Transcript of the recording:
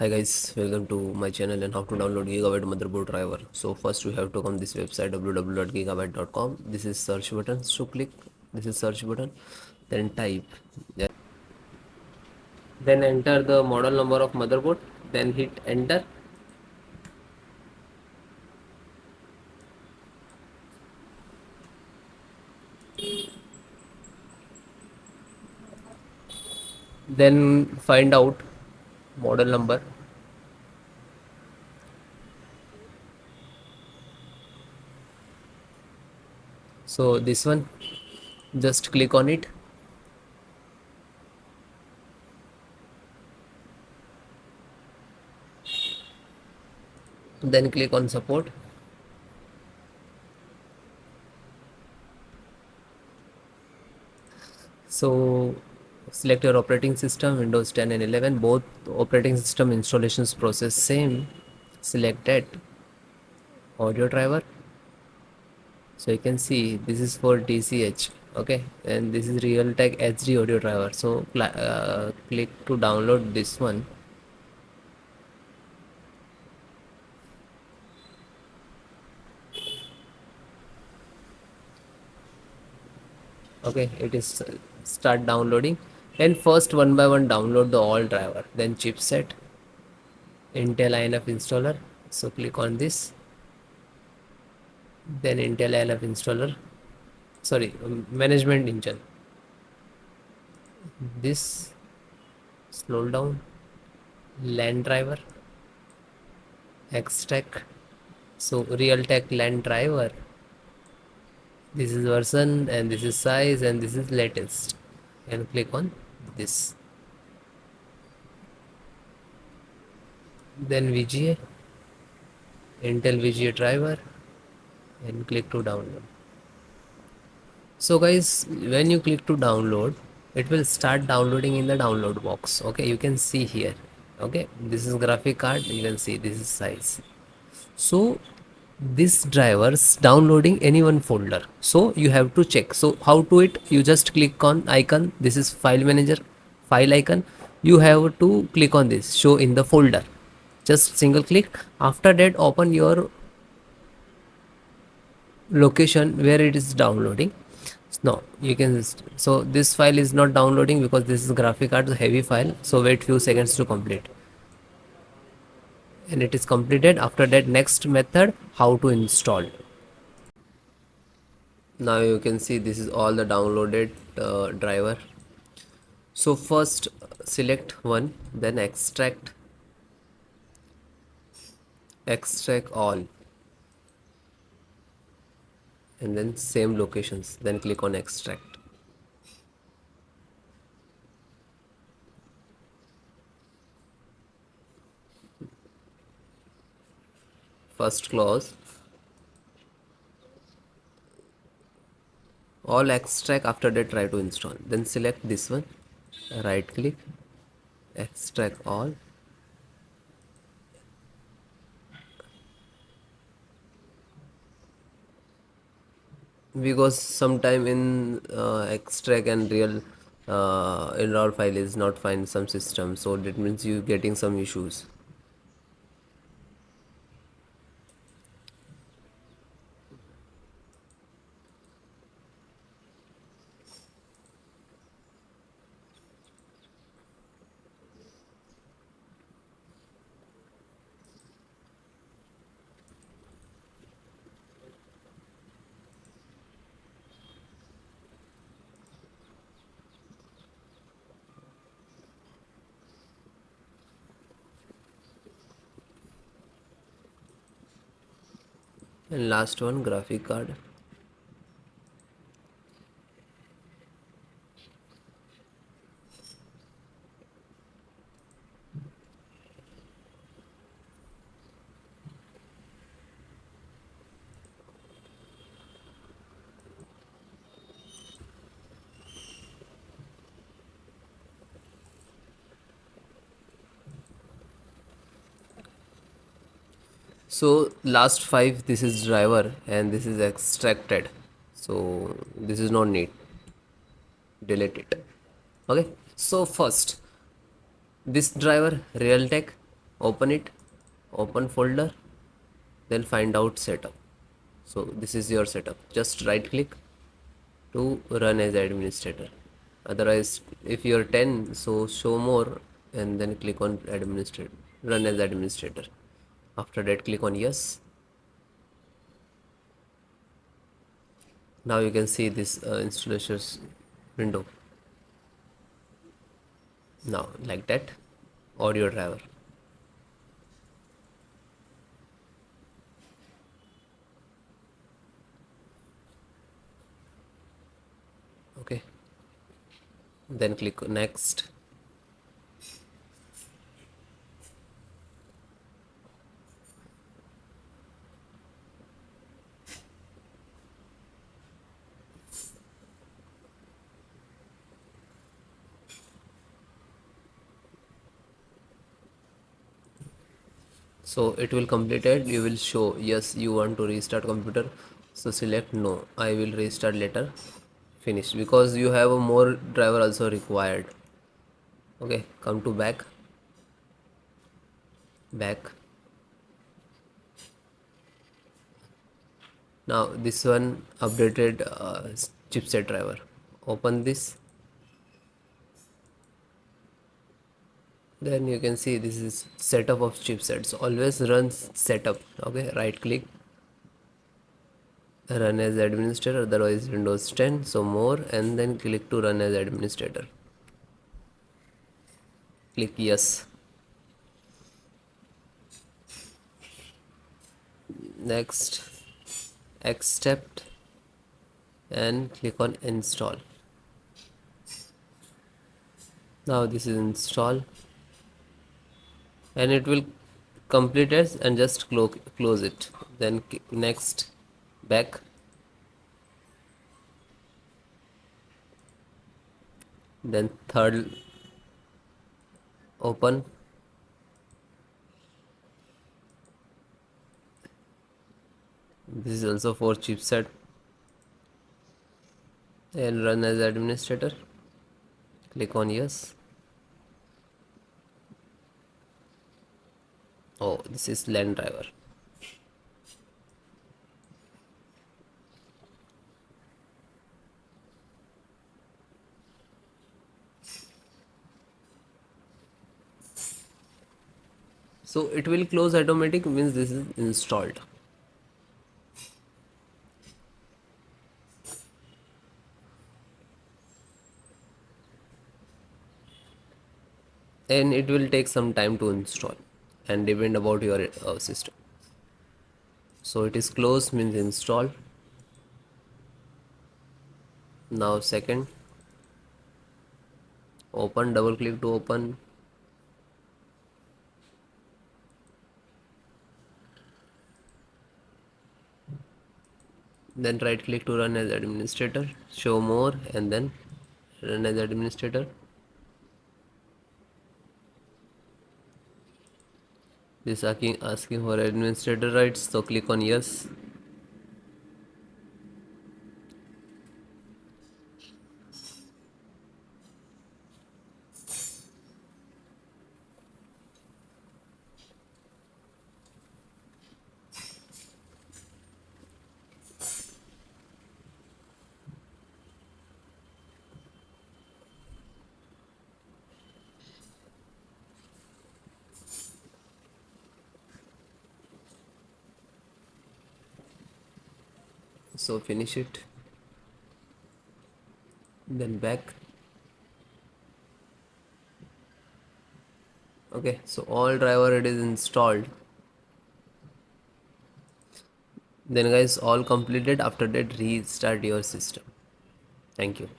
Hi guys, welcome to my channel and how to download Gigabyte motherboard driver. So first we have to come this website www.gigabyte.com. This is search button. So click this is search button. Then type. Then enter the model number of motherboard. Then hit enter. Then find out model number. So this one, just click on it. Then click on support. So select your operating system, Windows 10 and 11. Both operating system installations process same. Select that audio driver. So you can see this is for DCH, okay, and this is Realtek HD audio driver. So click to download this one. Okay, it is start downloading. And first one by one download the all driver, then chipset, Intel INF installer. So click on this, then Intel INF installer, sorry, management engine. This, scroll down, LAN driver, extract. So Realtek LAN driver, this is version and this is size and this is latest, and click on this. Then VGA, Intel VGA driver, and click to download. So guys, when you click to download, it will start downloading in the download box. Okay, you can see here. Okay, this is graphic card, you can see this is size. So this driver's downloading any one folder, so you have to check. So how to it, you just click on icon, this is file manager, file icon. You have to click on this, show in the folder, just single click. After that, open your location where it is downloading. No, you can so this file is not downloading because this is graphic card, heavy file. So wait few seconds to complete, and it is completed. After that, next method, how to install. Now you can see this is all the downloaded driver. So first select one, then extract all, and then same locations, then click on extract. First close all, extract. After that, try to install, then select this one, right click, extract all. Because sometime in extract and real in raw file is not find some system, so that means you getting some issues. And last one, graphic card. So last five, this is driver and this is extracted, so this is not need, delete it. Okay, so first this driver Realtek, open it, open folder, then find out setup. So this is your setup. Just right click to run as administrator. Otherwise, if you're 10, so show more and then click on administrator, run as administrator. After that, click on yes. Now you can see this installations window. Now like that, audio driver. Okay, then click on next. So it will complete it. You will show yes, you want to restart computer, so select no, I will restart later, finish, because you have a more driver also required. Okay, come to back. Now this one updated chipset driver. Open this, then you can see this is setup of chipsets. Always run setup. Okay, right click, run as administrator, otherwise Windows 10, so more, and then click to run as administrator. Click yes. Next, accept, and click on install. Now this is install, and it will complete it, and just close it. Then next, back, then third, open, this is also for chipset, and run as administrator. Click on yes. Oh, this is LAN driver. So it will close automatic, means this is installed. And it will take some time to install and depend about your system. So it is closed, means installed. Now second, open, double click to open. Then right click to run as administrator, show more, and then run as administrator. This asking for administrator rights, so click on yes. So finish it, then back. Okay, so all driver it is installed. Then guys, all completed. After that, restart your system. Thank you.